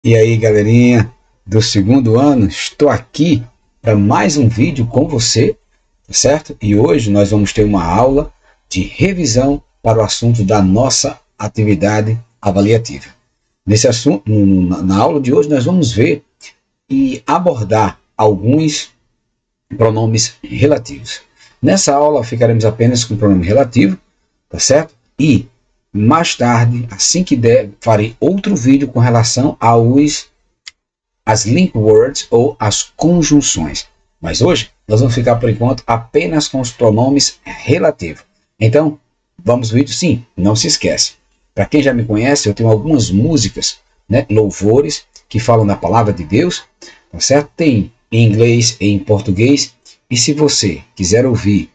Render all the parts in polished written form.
E aí, galerinha do segundo ano, estou aqui para mais um vídeo com você, tá certo? E hoje nós vamos ter uma aula de revisão para o assunto da nossa atividade avaliativa. Nesse assunto, na aula de hoje, nós vamos ver e abordar alguns pronomes relativos. Nessa aula ficaremos apenas com o pronome relativo, tá certo? E mais tarde, assim que der, farei outro vídeo com relação às link words ou as conjunções. Mas hoje nós vamos ficar por enquanto apenas com os pronomes relativos. Então, vamos ao vídeo? Sim, não se esquece. Para quem já me conhece, eu tenho algumas músicas, louvores, que falam da palavra de Deus, tá certo? Tem em inglês e em português. E se você quiser ouvir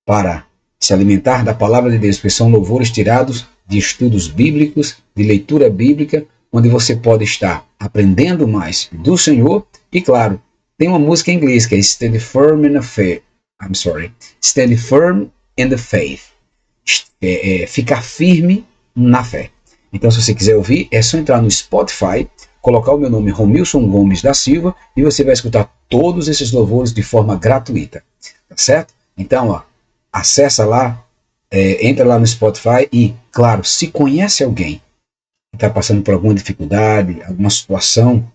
para se alimentar da palavra de Deus, porque são louvores tirados de estudos bíblicos, de leitura bíblica, onde você pode estar aprendendo mais do Senhor. E claro, tem uma música em inglês que é Stand Firm in the Faith. Stand Firm in the Faith. Ficar firme na fé. Então, se você quiser ouvir, é só entrar no Spotify, colocar o meu nome Romilson Gomes da Silva e você vai escutar todos esses louvores de forma gratuita. Tá certo? Então, acessa lá, entra lá no Spotify e, claro, se conhece alguém que está passando por alguma dificuldade, alguma situação,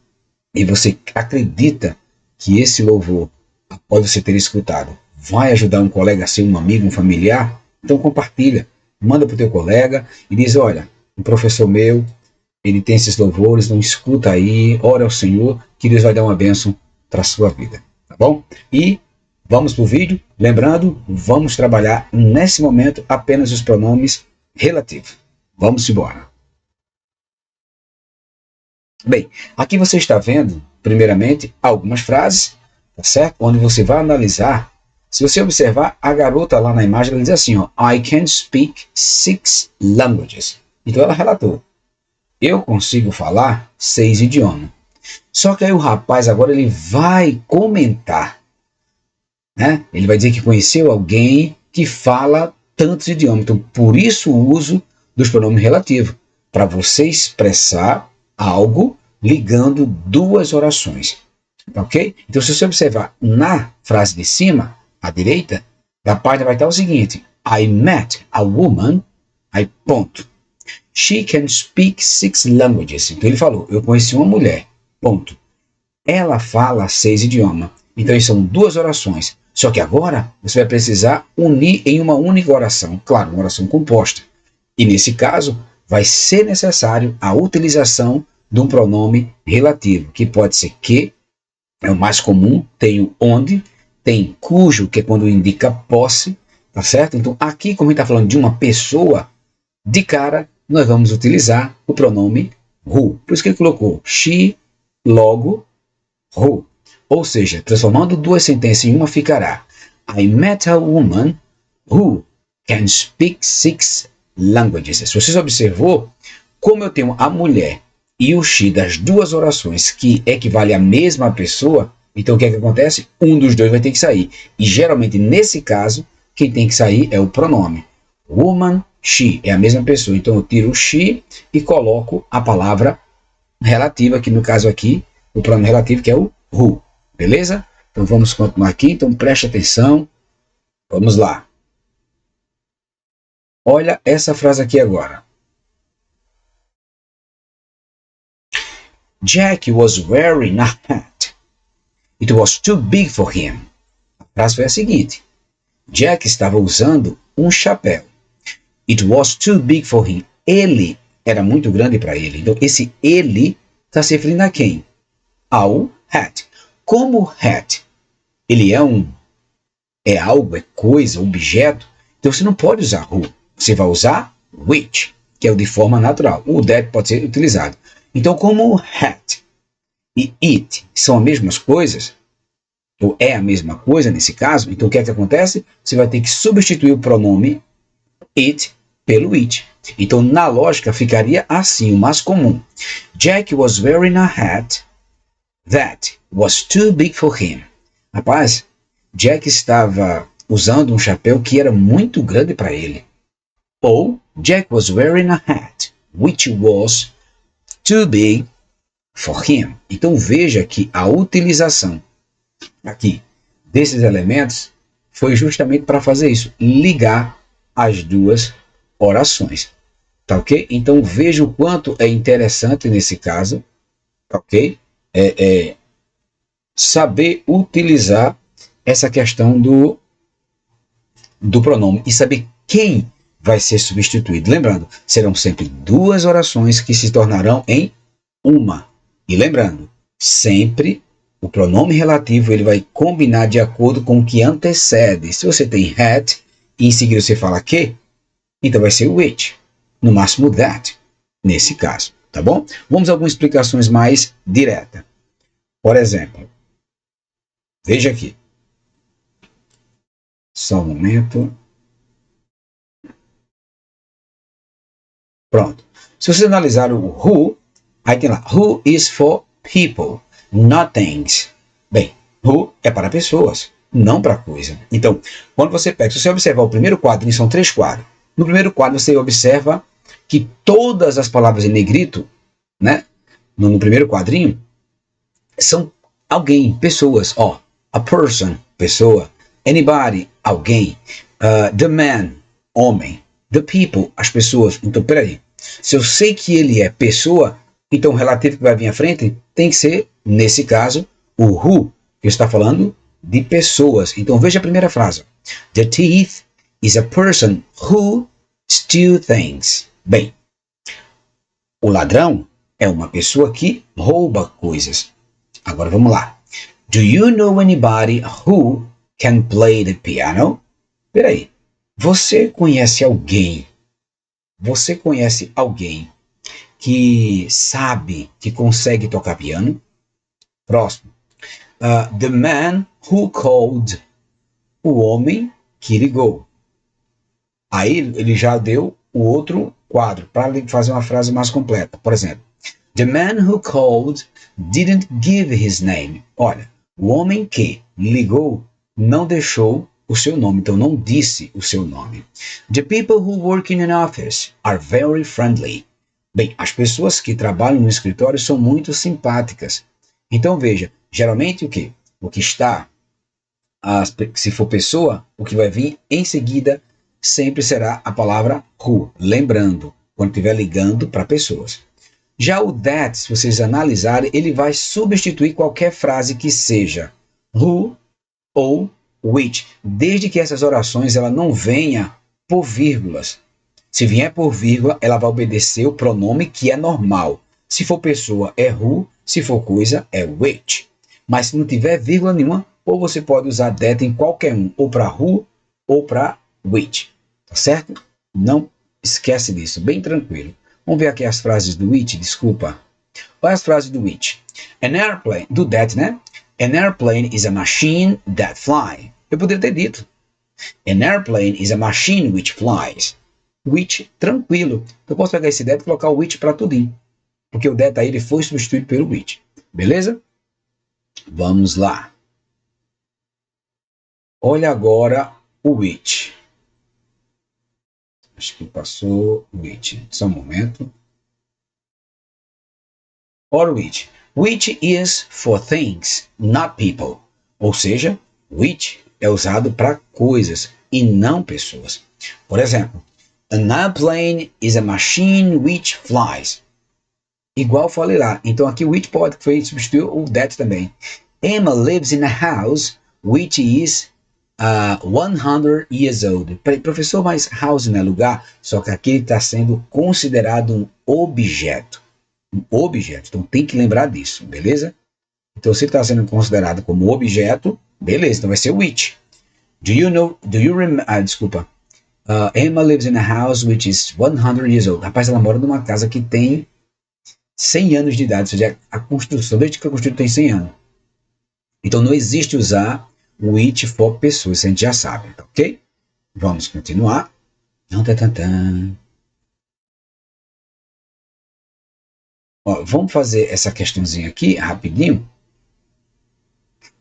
e você acredita que esse louvor, após você ter escutado, vai ajudar um colega seu, um amigo, um familiar, então compartilha, manda para o teu colega e diz, olha, um professor meu, ele tem esses louvores, então escuta aí, ora ao Senhor, que Deus vai dar uma bênção para a sua vida, tá bom? E vamos para o vídeo. Lembrando, vamos trabalhar nesse momento apenas os pronomes relativos. Vamos embora. Bem, aqui você está vendo, primeiramente, algumas frases, tá certo? Onde você vai analisar. Se você observar, a garota lá na imagem, ela diz assim, ó, I can speak 6 languages. Então ela relatou, eu consigo falar 6 idiomas. Só que aí o rapaz agora ele vai comentar, né? Ele vai dizer que conheceu alguém que fala tantos idiomas. Então, por isso o uso dos pronomes relativos, para você expressar algo ligando duas orações. Ok? Então, se você observar na frase de cima, à direita, da página vai estar o seguinte: I met a woman, aí ponto. She can speak 6 languages. Então, ele falou, eu conheci uma mulher, ponto. Ela fala 6 idiomas. Então, são duas orações. Só que agora você vai precisar unir em uma única oração. Claro, uma oração composta. E nesse caso, vai ser necessário a utilização de um pronome relativo, que pode ser que, é o mais comum, tem o onde, tem cujo, que é quando indica posse, tá certo? Então, aqui, como a gente está falando de uma pessoa, de cara, nós vamos utilizar o pronome who. Por isso que ele colocou she, logo, who. Ou seja, transformando duas sentenças em uma ficará I met a woman who can speak 6 languages. Se você observou, como eu tenho a mulher e o she das duas orações que equivale à mesma pessoa, então o que é que acontece? Um dos dois vai ter que sair. E geralmente, nesse caso, quem tem que sair é o pronome. Woman, she, é a mesma pessoa. Então eu tiro o she e coloco a palavra relativa, que no caso aqui, o pronome relativo, que é o who. Beleza? Então vamos continuar aqui. Então preste atenção. Vamos lá. Olha essa frase aqui agora. Jack was wearing a hat. It was too big for him. A frase foi a seguinte. Jack estava usando um chapéu. It was too big for him. Ele era muito grande para ele. Então esse ele está se referindo a quem? Ao hat. Como hat, ele é algo, é coisa, objeto, então você não pode usar who, você vai usar which, que é o de forma natural. O that pode ser utilizado. Então, como hat e it são as mesmas coisas, ou é a mesma coisa nesse caso, então o que é que acontece? Você vai ter que substituir o pronome it pelo it. Então, na lógica, ficaria assim, o mais comum. Jack was wearing a hat that was too big for him. Rapaz, Jack estava usando um chapéu que era muito grande para ele. Ou Jack was wearing a hat which was too big for him. Então veja que a utilização aqui desses elementos foi justamente para fazer isso, ligar as duas orações, tá ok? Então veja o quanto é interessante nesse caso, tá ok? Saber utilizar essa questão do pronome e saber quem vai ser substituído. Lembrando, serão sempre duas orações que se tornarão em uma. E lembrando, sempre o pronome relativo ele vai combinar de acordo com o que antecede. Se você tem had e em seguida você fala que, então vai ser which, no máximo that, nesse caso, tá bom? Vamos a algumas explicações mais diretas. Por exemplo, veja aqui. Só um momento. Pronto. Se você analisar o who, aí tem lá, who is for people, not things. Bem, who é para pessoas, não para coisa. Então, quando você pega, se você observar o primeiro quadro, são 3 quadros. No primeiro quadro você observa que todas as palavras em negrito, né, no primeiro quadrinho, são alguém, pessoas. Ó, a person, pessoa. Anybody, alguém. The man, homem. The people, as pessoas. Então, peraí. Se eu sei que ele é pessoa, então o relativo que vai vir à frente tem que ser, nesse caso, o who, que está falando de pessoas. Então veja a primeira frase. The thief is a person who steals things. Bem, o ladrão é uma pessoa que rouba coisas. Agora vamos lá. Do you know anybody who can play the piano? Peraí. Você conhece alguém? Você conhece alguém que sabe, que consegue tocar piano? Próximo. The man who called. O homem que ligou. Aí ele já deu o outro quadro para fazer uma frase mais completa. Por exemplo, the man who called didn't give his name. Olha, o homem que ligou não deixou o seu nome, então não disse o seu nome. The people who work in an office are very friendly. Bem, as pessoas que trabalham no escritório são muito simpáticas. Então veja, geralmente o que? O que está, se for pessoa, o que vai vir em seguida sempre será a palavra who, lembrando, quando estiver ligando para pessoas. Já o that, se vocês analisarem, ele vai substituir qualquer frase que seja who ou which, desde que essas orações ela não venha por vírgulas. Se vier por vírgula, ela vai obedecer o pronome que é normal. Se for pessoa, é who, se for coisa, é which. Mas se não tiver vírgula nenhuma, ou você pode usar that em qualquer um, ou para who ou para which. Tá certo? Não esquece disso, bem tranquilo. Vamos ver aqui as frases do which, desculpa. Olha as frases do which. An airplane, do that, né? An airplane is a machine that flies. Eu poderia ter dito. An airplane is a machine which flies. Which, tranquilo. Eu posso pegar esse that e colocar o which para tudinho. Porque o that aí ele foi substituído pelo which. Beleza? Vamos lá. Olha agora o which. Acho que passou o which. Só um momento. Or which. Which is for things, not people. Ou seja, which é usado para coisas e não pessoas. Por exemplo, an airplane is a machine which flies. Igual falei lá. Então aqui which pode substituir o that também. Emma lives in a house which is 100 years old. Professor, mas house não é lugar? Só que aqui está sendo considerado um objeto. Um objeto. Então tem que lembrar disso, beleza? Então se está sendo considerado como objeto, beleza, então vai ser which. Desculpa. Emma lives in a house which is 100 years old. Rapaz, ela mora numa casa que tem 100 anos de idade, ou seja, a construção, desde que a construção tem 100 anos. Então não existe usar o which for pessoas, isso a gente já sabe, tá ok? Vamos continuar. Ó, vamos fazer essa questãozinha aqui, rapidinho.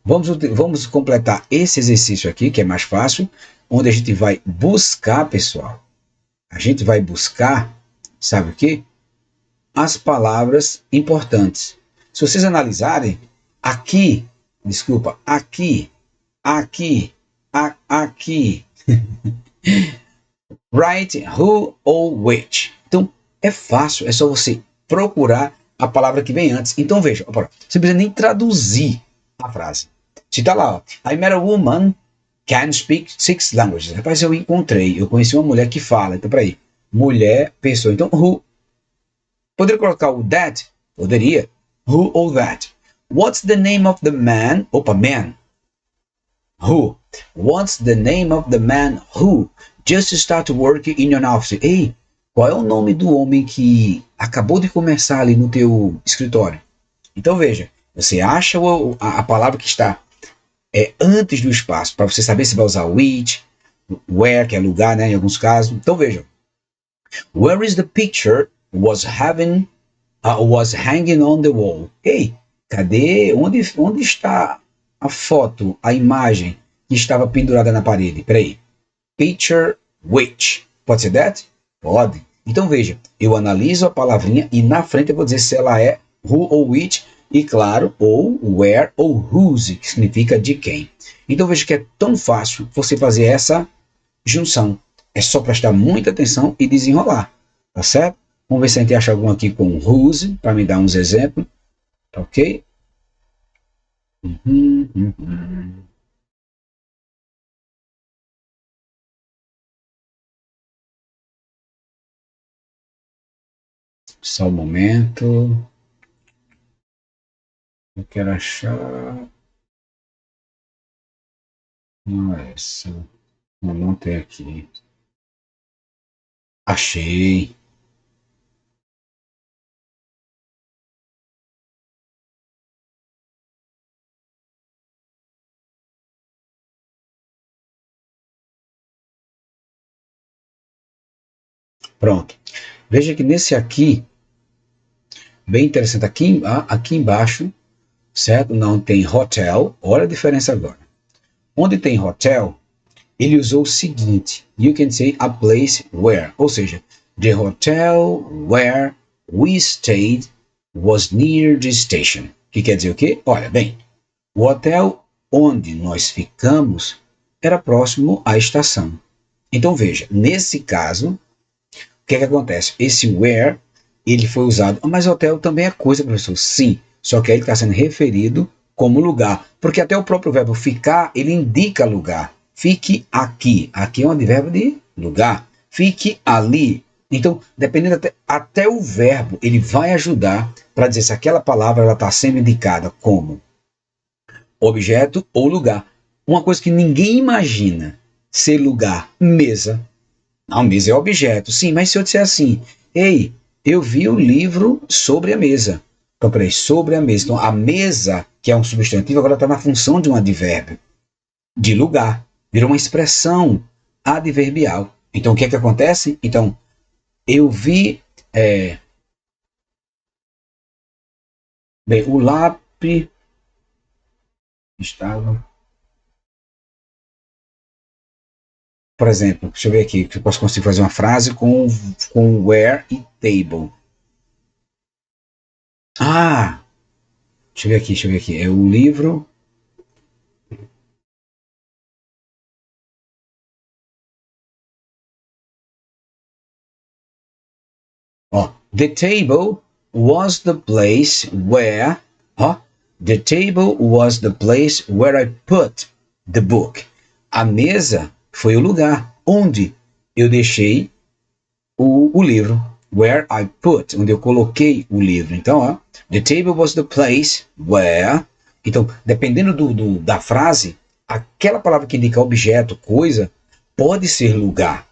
Vamos completar esse exercício aqui, que é mais fácil, onde a gente vai buscar, pessoal. A gente vai buscar, sabe o quê? As palavras importantes. Se vocês analisarem, aqui, desculpa, aqui, aqui, right, who or which. Então, é fácil, é só você procurar a palavra que vem antes. Então, veja, você não precisa nem traduzir a frase. Se tá lá, ó, I met a woman can speak 6 languages. Rapaz, eu conheci uma mulher que fala. Então, peraí, mulher, pessoa. Então, who. Poderia colocar o that? Poderia. Who or that? What's the name of the man? Opa, man. Who? What's the name of the man who just started working in your office? Ei, qual é o nome do homem que acabou de começar ali no teu escritório? Então veja, você acha a palavra que está antes do espaço, para você saber se vai usar which, where, que é lugar, né, em alguns casos. Então veja, where is the picture was hanging on the wall? Ei, cadê, onde está a foto, a imagem que estava pendurada na parede? Peraí, picture which, pode ser that? Pode. Então veja, eu analiso a palavrinha e na frente eu vou dizer se ela é who ou which, e claro, ou where ou whose, que significa de quem. Então veja que é tão fácil você fazer essa junção. É só prestar muita atenção e desenrolar, tá certo? Vamos ver se a gente acha algum aqui com whose, para me dar uns exemplos, tá ok? Só um momento. Eu quero achar. Não é essa. Não tem aqui. Achei. Pronto. Veja que nesse aqui, bem interessante, aqui embaixo, certo? Não tem hotel. Olha a diferença agora. Onde tem hotel, ele usou o seguinte: you can say a place where, ou seja, the hotel where we stayed was near the station. Que quer dizer o quê? Olha bem, o hotel onde nós ficamos era próximo à estação. Então veja, nesse caso, o que acontece? Esse where, ele foi usado, mas hotel também é coisa, professor. Sim, só que aí ele está sendo referido como lugar, porque até o próprio verbo ficar, ele indica lugar. Fique aqui. Aqui é um advérbio de lugar. Fique ali. Então, dependendo até o verbo, ele vai ajudar para dizer se aquela palavra está sendo indicada como objeto ou lugar. Uma coisa que ninguém imagina ser lugar, mesa. Não, mesa é objeto. Sim, mas se eu disser assim, ei, eu vi o livro sobre a mesa. Então, peraí, sobre a mesa. Então, a mesa, que é um substantivo, agora está na função de um advérbio, de lugar. Virou uma expressão adverbial. Então, o que acontece? Então, eu vi... bem, o lápis estava... Por exemplo, deixa eu ver aqui, que eu posso conseguir fazer uma frase com where e table. Ah! Deixa eu ver aqui. É o livro... The table was the place where... the table was the place where I put the book. A mesa foi o lugar onde eu deixei o livro. Where I put, onde eu coloquei o livro. Então, the table was the place where... Então, dependendo da frase, aquela palavra que indica objeto, coisa, pode ser lugar.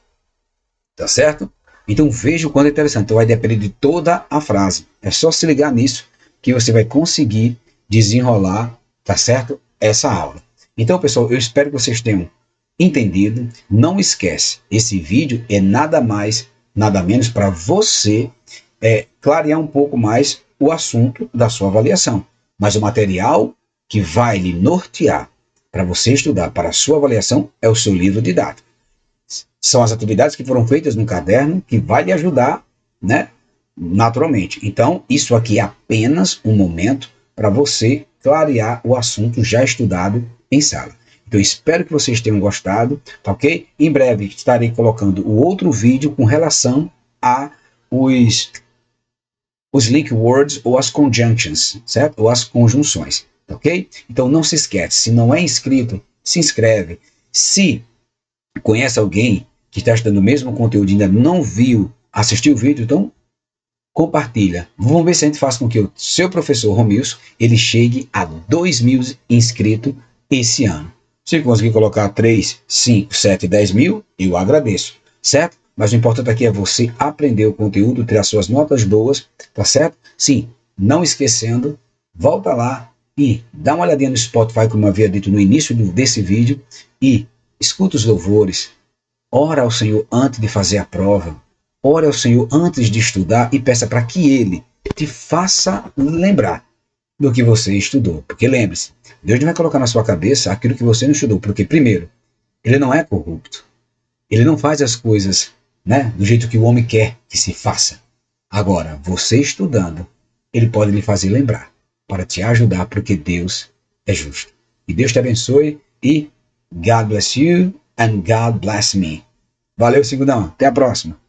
Tá certo? Então, veja o quanto é interessante. Então, vai depender de toda a frase. É só se ligar nisso que você vai conseguir desenrolar, tá certo? Essa aula. Então, pessoal, eu espero que vocês tenham entendido. Não esquece, esse vídeo é nada mais, nada menos para você clarear um pouco mais o assunto da sua avaliação. Mas o material que vai lhe nortear para você estudar para a sua avaliação é o seu livro didático. São as atividades que foram feitas no caderno que vai lhe ajudar, né, naturalmente. Então, isso aqui é apenas um momento para você clarear o assunto já estudado em sala. Então, espero que vocês tenham gostado, tá ok? Em breve estarei colocando o outro vídeo com relação a os link words ou as conjunctions, certo? Ou as conjunções, tá ok? Então, não se esquece, se não é inscrito, se inscreve. Se conhece alguém que está estudando o mesmo conteúdo e ainda não viu, assistiu o vídeo, então compartilha. Vamos ver se a gente faz com que o seu professor Romilson ele chegue a 2.000 inscritos esse ano. Se conseguir colocar 3, 5, 7, 10 mil, eu agradeço, certo? Mas o importante aqui é você aprender o conteúdo, ter as suas notas boas, tá certo? Sim, não esquecendo, volta lá e dá uma olhadinha no Spotify, como eu havia dito no início desse vídeo, e escuta os louvores, ora ao Senhor antes de fazer a prova, ore ao Senhor antes de estudar e peça para que Ele te faça lembrar do que você estudou. Porque lembre-se, Deus não vai colocar na sua cabeça aquilo que você não estudou. Porque, primeiro, Ele não é corrupto. Ele não faz as coisas, né, do jeito que o homem quer que se faça. Agora, você estudando, Ele pode lhe fazer lembrar para te ajudar, porque Deus é justo. E Deus te abençoe e God bless you and God bless me. Valeu, segundão. Até a próxima.